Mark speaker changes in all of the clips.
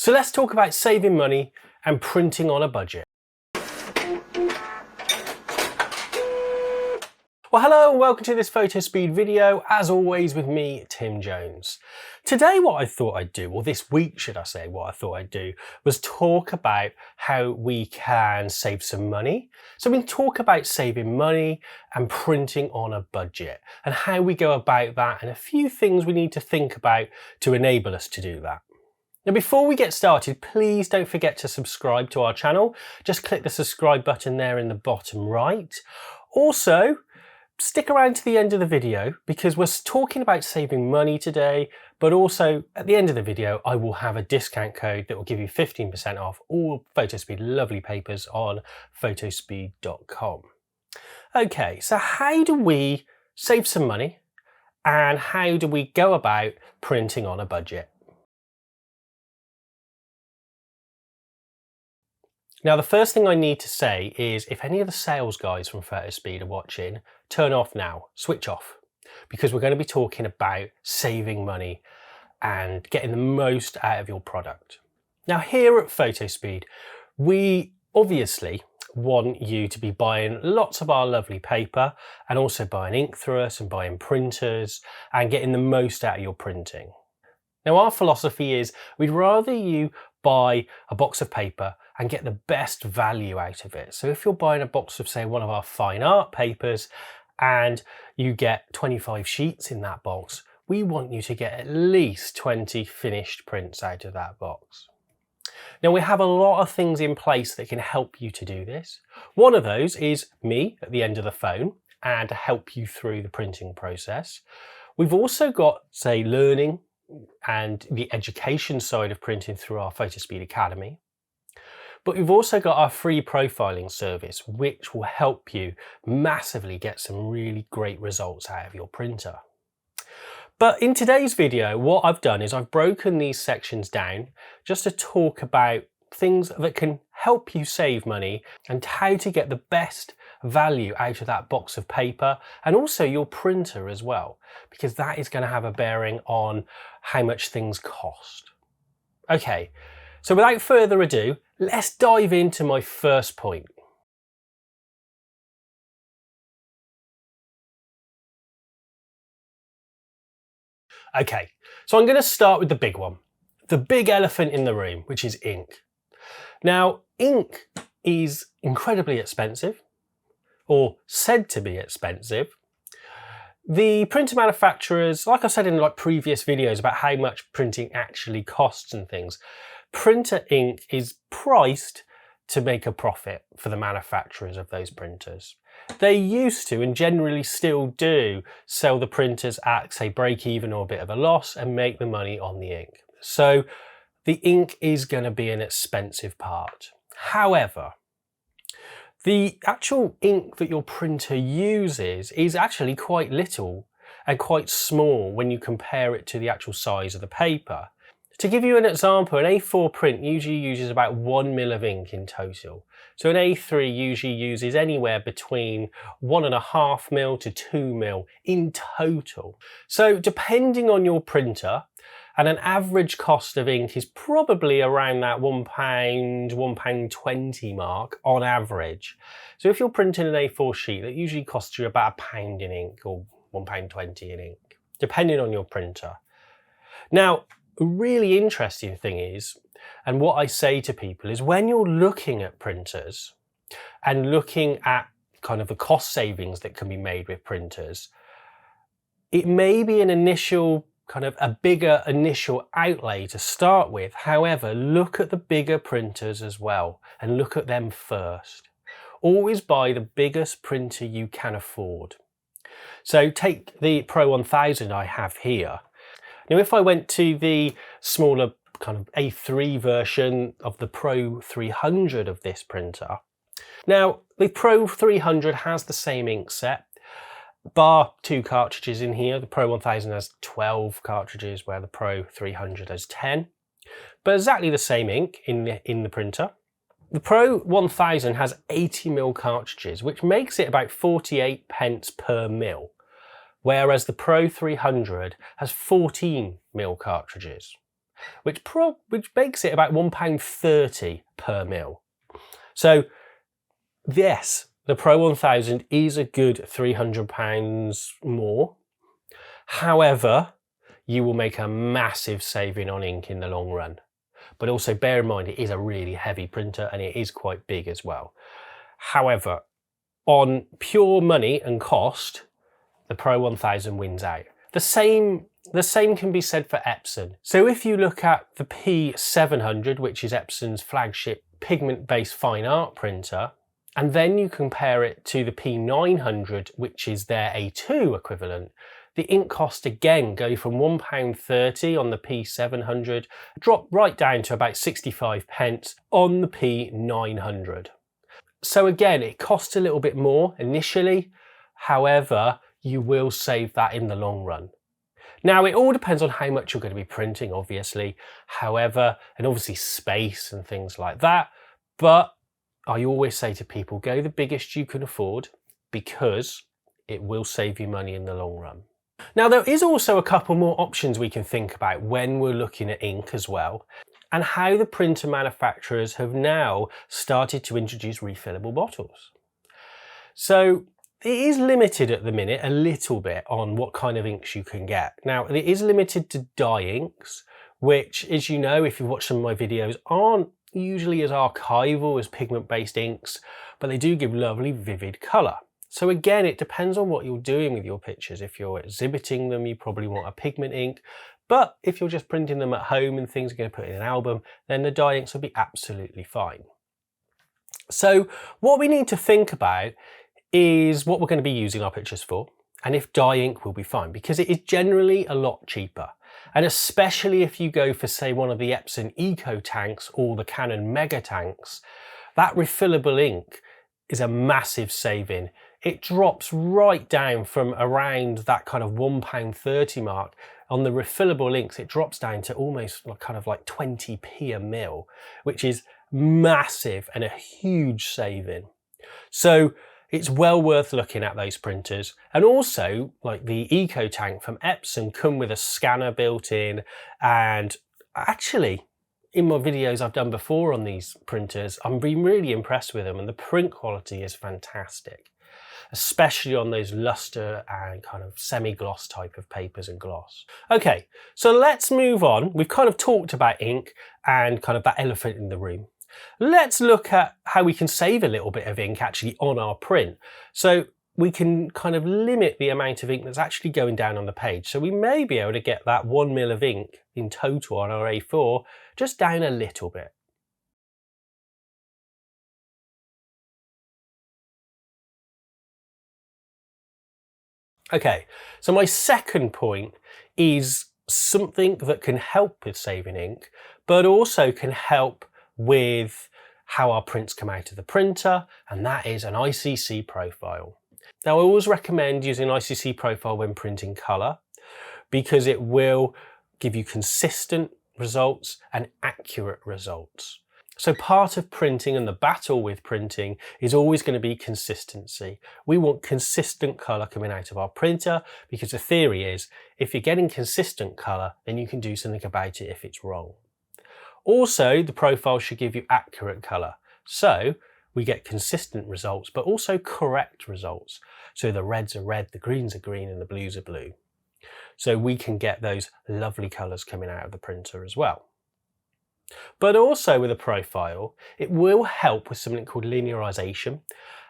Speaker 1: So let's talk about saving money and printing on a budget. Well, hello and welcome to this Fotospeed video, as always with me, Tim Jones. Today what I thought I'd do, or this week should I say, what I thought I'd do was talk about how we can save some money. So we can talk about saving money and printing on a budget and how we go about that and a few things we need to think about to enable us to do that. Now before we get started, please don't forget to subscribe to our channel. Just click the subscribe button there in the bottom right. Also, stick around to the end of the video because we're talking about saving money today, but also at the end of the video, I will have a discount code that will give you 15% off all Fotospeed lovely papers on photospeed.com. Okay, so how do we save some money and how do we go about printing on a budget? Now, the first thing I need to say is if any of the sales guys from Fotospeed are watching, turn off now, switch off, because we're going to be talking about saving money and getting the most out of your product. Now, here at Fotospeed, we obviously want you to be buying lots of our lovely paper and also buying ink through us and buying printers and getting the most out of your printing. Now, our philosophy is we'd rather you buy a box of paper and get the best value out of it. So if you're buying a box of, say, one of our fine art papers and you get 25 sheets in that box, we want you to get at least 20 finished prints out of that box. Now, we have a lot of things in place that can help you to do this. One of those is me at the end of the phone and to help you through the printing process. We've also got, say, learning and the education side of printing through our Fotospeed Academy. But we've also got our free profiling service, which will help you massively get some really great results out of your printer. But in today's video, what I've done is I've broken these sections down just to talk about things that can help you save money and how to get the best value out of that box of paper and also your printer as well, because that is going to have a bearing on how much things cost. Okay, so without further ado, let's dive into my first point. Okay, so I'm going to start with the big one, the big elephant in the room, which is ink. Now, ink is incredibly expensive, or said to be expensive. The printer manufacturers, like I said in previous videos about how much printing actually costs and things, printer ink is priced to make a profit for the manufacturers of those printers. They used to, and generally still do, sell the printers at, say, break even or a bit of a loss and make the money on the ink. So the ink is going to be an expensive part. However, the actual ink that your printer uses is actually quite little and quite small when you compare it to the actual size of the paper. To give you an example, an A4 print usually uses about 1 mil of ink in total. So an A3 usually uses anywhere between 1.5 mil to 2 mil in total. So depending on your printer, and an average cost of ink is probably around that £1, £1.20 mark on average. So if you're printing an A4 sheet, that usually costs you about £1 in ink or £1.20 in ink, depending on your printer. Now, a really interesting thing is, and what I say to people is when you're looking at printers and looking at kind of the cost savings that can be made with printers, it may be an initial kind of a bigger initial outlay to start with. However, look at the bigger printers as well and look at them first. Always buy the biggest printer you can afford. So take the Pro 1000 I have here. Now, if I went to the smaller kind of A3 version of the Pro 300 of this printer. Now, the Pro 300 has the same ink set, bar 2 cartridges in here. The Pro 1000 has 12 cartridges where the Pro 300 has 10, but exactly the same ink in the printer. The Pro 1000 has 80mm cartridges, which makes it about 48 pence per mil, whereas the Pro 300 has 14mm cartridges. which makes it about £1.30 per mil. So yes, the Pro 1000 is a good £300 more. However, you will make a massive saving on ink in the long run. But also bear in mind, it is a really heavy printer and it is quite big as well. However, on pure money and cost, the Pro 1000 wins out. The same can be said for Epson. So if you look at the P700, which is Epson's flagship pigment-based fine art printer, and then you compare it to the P900, which is their A2 equivalent, the ink cost again go from £1.30 on the P700, drop right down to about 65 pence on the P900. So again, it costs a little bit more initially, however, you will save that in the long run. Now, it all depends on how much you're going to be printing, obviously, however, and obviously space and things like that, but I always say to people, go the biggest you can afford because it will save you money in the long run. Now, there is also a couple more options we can think about when we're looking at ink as well, and how the printer manufacturers have now started to introduce refillable bottles. So it is limited at the minute a little bit on what kind of inks you can get. Now, it is limited to dye inks, which, as you know, if you've watched some of my videos, aren't usually as archival as pigment-based inks, but they do give lovely vivid colour. So again, it depends on what you're doing with your pictures. If you're exhibiting them, you probably want a pigment ink, but if you're just printing them at home and things are going to put in an album, then the dye inks will be absolutely fine. So what we need to think about is what we're going to be using our pictures for, and if dye ink will be fine, because it is generally a lot cheaper. And especially if you go for, say, one of the Epson Eco tanks or the Canon Mega tanks, that refillable ink is a massive saving. It drops right down from around that kind of £1.30 mark. On the refillable inks, it drops down to almost kind of like 20p a mil, which is massive and a huge saving. So it's well worth looking at those printers. And also, like the Eco Tank from Epson come with a scanner built in, and actually in my videos I've done before on these printers, I've been really impressed with them, and the print quality is fantastic, especially on those luster and kind of semi-gloss type of papers and gloss. Okay, so let's move on. We've kind of talked about ink and kind of that elephant in the room. Let's look at how we can save a little bit of ink actually on our print. So we can kind of limit the amount of ink that's actually going down on the page. So we may be able to get that 1 mil of ink in total on our A4 just down a little bit. Okay, so my second point is something that can help with saving ink, but also can help with how our prints come out of the printer, and that is an ICC profile. Now, I always recommend using an ICC profile when printing colour, because it will give you consistent results and accurate results. So part of printing and the battle with printing is always going to be consistency. We want consistent colour coming out of our printer, because the theory is if you're getting consistent colour, then you can do something about it if it's wrong. Also, the profile should give you accurate colour. So we get consistent results, but also correct results. So the reds are red, the greens are green, and the blues are blue. So we can get those lovely colours coming out of the printer as well. But also with a profile, it will help with something called linearization,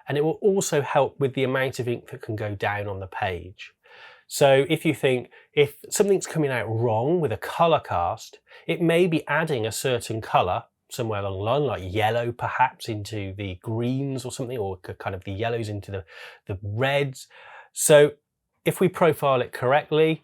Speaker 1: and it will also help with the amount of ink that can go down on the page. So if you think, if something's coming out wrong with a colour cast, it may be adding a certain colour somewhere along the line, like yellow perhaps into the greens or something, or kind of the yellows into the reds. So if we profile it correctly,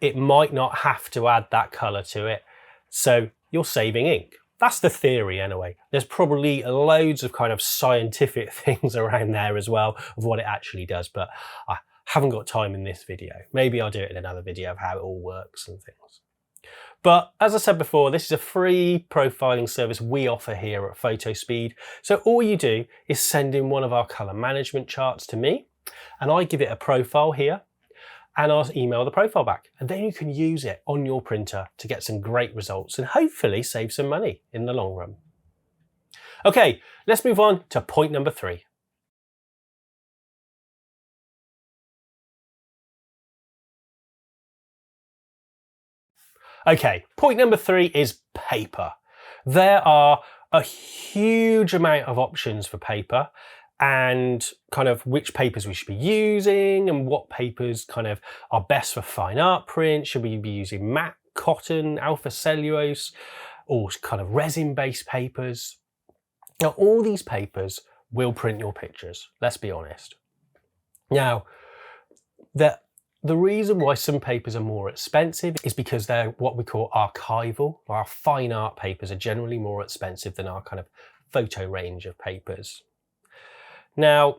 Speaker 1: it might not have to add that colour to it. So you're saving ink. That's the theory anyway. There's probably loads of kind of scientific things around there as well of what it actually does, but I haven't got time in this video. Maybe I'll do it in another video of how it all works and things. But as I said before, this is a free profiling service we offer here at Fotospeed. So all you do is send in one of our colour management charts to me, and I give it a profile here. and I'll email the profile back. And then you can use it on your printer to get some great results and hopefully save some money in the long run. Okay, let's move on to point number 3. Okay, point number 3 is paper. There are a huge amount of options for paper and kind of which papers we should be using and what papers kind of are best for fine art print. Should we be using matte, cotton, alpha cellulose, or kind of resin-based papers? Now, all these papers will print your pictures, let's be honest. Now, the reason why some papers are more expensive is because they're what we call archival. Our fine art papers are generally more expensive than our kind of photo range of papers. Now,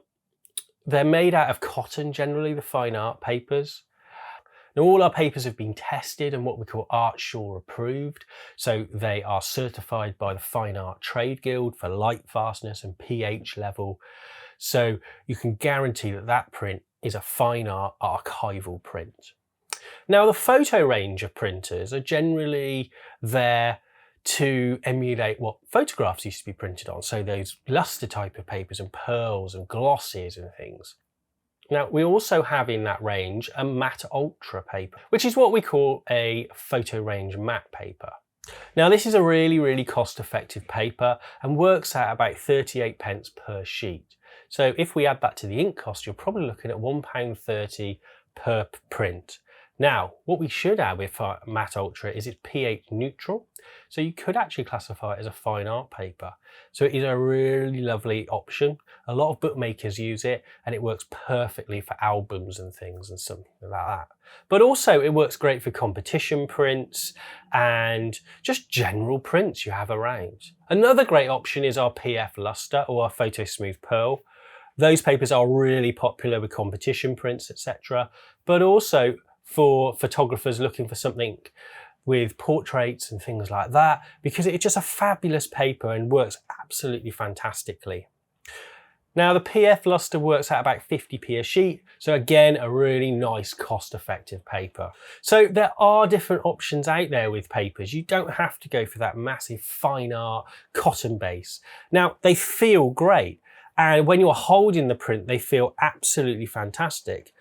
Speaker 1: they're made out of cotton, generally, the fine art papers. Now, all our papers have been tested and what we call ArtSure approved. So they are certified by the Fine Art Trade Guild for light fastness and pH level. So you can guarantee that that print is a fine art archival print. Now, the photo range of printers are generally there to emulate what photographs used to be printed on. So those luster type of papers and pearls and glossies and things. Now, we also have in that range a matte ultra paper, which is what we call a photo range matte paper. Now, this is a really cost-effective paper and works out about 38p per sheet. So if we add that to the ink cost, you're probably looking at £1.30 per print. Now, what we should add with Matte Ultra is it's pH neutral. So you could actually classify it as a fine art paper. So it is a really lovely option. A lot of bookmakers use it and it works perfectly for albums and things and something like that. But also it works great for competition prints and just general prints you have around. Another great option is our PF Luster or our Photo Smooth Pearl. Those papers are really popular with competition prints, etc. But also for photographers looking for something with portraits and things like that, because it's just a fabulous paper and works absolutely fantastically. Now, the PF Luster works out about 50p a sheet. So again, a really nice cost-effective paper. So there are different options out there with papers. You don't have to go for that massive fine art cotton base. Now, they feel great. And when you're holding the print, they feel absolutely fantastic.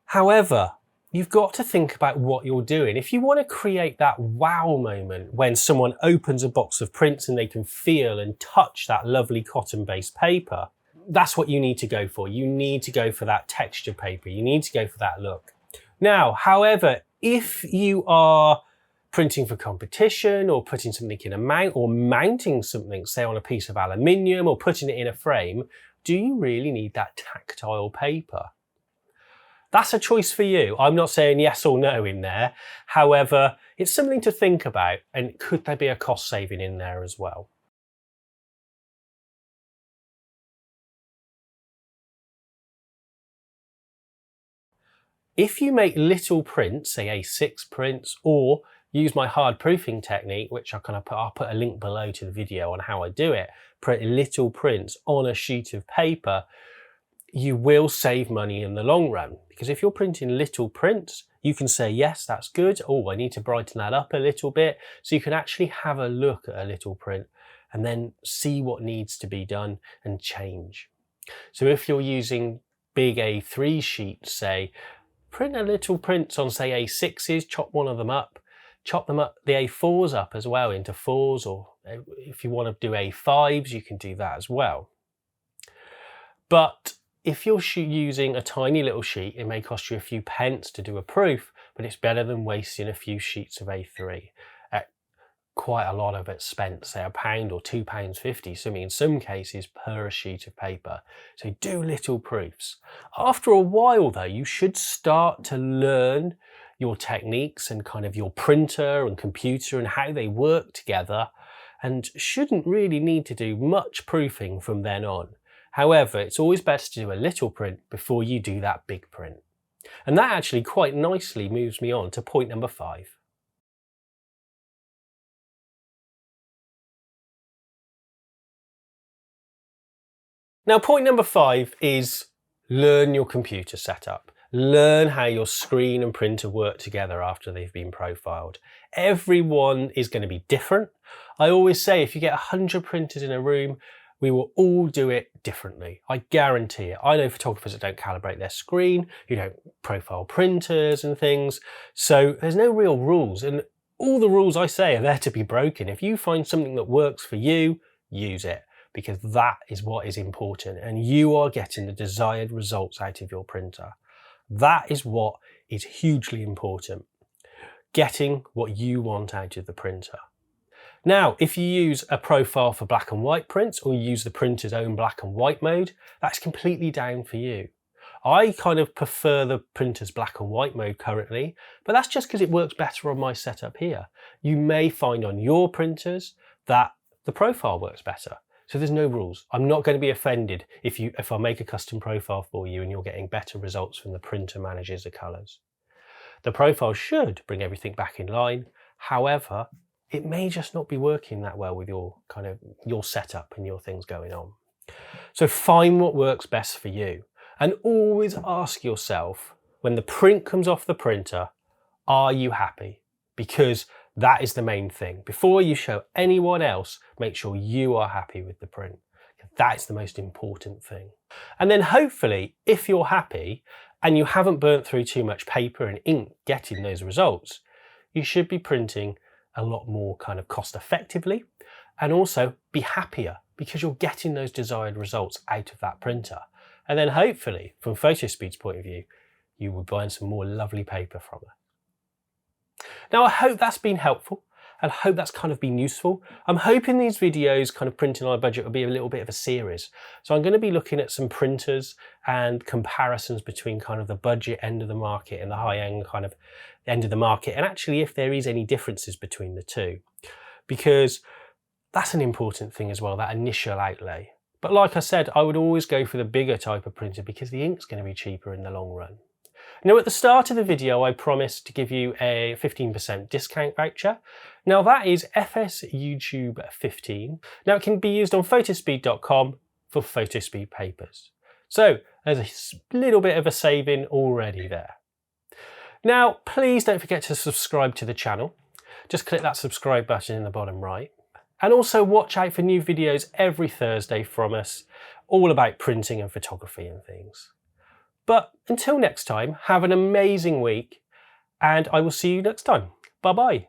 Speaker 1: However, you've got to think about what you're doing. If you want to create that wow moment when someone opens a box of prints and they can feel and touch that lovely cotton-based paper, that's what you need to go for. You need to go for that texture paper. You need to go for that look. Now, however, if you are printing for competition or putting something in a mount or mounting something, say on a piece of aluminium or putting it in a frame, do you really need that tactile paper? That's a choice for you. I'm not saying yes or no in there. However, it's something to think about, and could there be a cost saving in there as well? If you make little prints, say A6 prints, or use my hard proofing technique, which I'll put a link below to the video on how I do it, print little prints on a sheet of paper, you will save money in the long run. Because if you're printing little prints, you can say, yes, that's good. Oh, I need to brighten that up a little bit. So you can actually have a look at a little print and then see what needs to be done and change. So if you're using big A3 sheets, say, print a little prints on, say, A6s, chop one of them up, chop them up, the A4s up as well into 4s, or if you want to do A5s, you can do that as well. But if you're using a tiny little sheet, it may cost you a few pence to do a proof, but it's better than wasting a few sheets of A3 at quite a lot of expense, say £1 or £2.50, so in some cases per sheet of paper. So do little proofs. After a while though, you should start to learn your techniques and kind of your printer and computer and how they work together, and shouldn't really need to do much proofing from then on. However, it's always better to do a little print before you do that big print. And that actually quite nicely moves me on to point number 5. Now, point number 5 is learn your computer setup. Learn how your screen and printer work together after they've been profiled. Everyone is going to be different. I always say if you get 100 printers in a room, we will all do it differently. I guarantee it. I know photographers that don't calibrate their screen, who don't profile printers and things. So there's no real rules. And all the rules I say are there to be broken. If you find something that works for you, use it, because that is what is important. And you are getting the desired results out of your printer. That is what is hugely important. Getting what you want out of the printer. Now, if you use a profile for black and white prints or you use the printer's own black and white mode, that's completely down for you. I kind of prefer the printer's black and white mode currently, but that's just because it works better on my setup here. You may find on your printers that the profile works better. So there's no rules. I'm not going to be offended if I make a custom profile for you and you're getting better results from the printer manages the colors. The profile should bring everything back in line. However, it may just not be working that well with your setup and your things going on. So find what works best for you, and always ask yourself, when the print comes off the printer, are you happy? Because that is the main thing. Before you show anyone else, make sure you are happy with the print. That's the most important thing. And then hopefully, if you're happy and you haven't burnt through too much paper and ink getting those results, you should be printing a lot more kind of cost effectively, and also be happier because you're getting those desired results out of that printer. And then hopefully, from Fotospeed's point of view, you will find some more lovely paper from it. Now, I hope that's been helpful and I hope that's kind of been useful. I'm hoping these videos, kind of printing on a budget, will be a little bit of a series. So I'm going to be looking at some printers and comparisons between kind of the budget end of the market and the high end kind of end of the market, and actually if there is any differences between the two, because that's an important thing as well, that initial outlay. But like I said, I would always go for the bigger type of printer because the ink's going to be cheaper in the long run. Now, at the start of the video, I promised to give you a 15% discount voucher. Now that is FS YouTube 15. Now it can be used on photospeed.com for Fotospeed papers. So there's a little bit of a saving already there. Now, please don't forget to subscribe to the channel. Just click that subscribe button in the bottom right. And also watch out for new videos every Thursday from us, all about printing and photography and things. But until next time, have an amazing week, and I will see you next time. Bye-bye.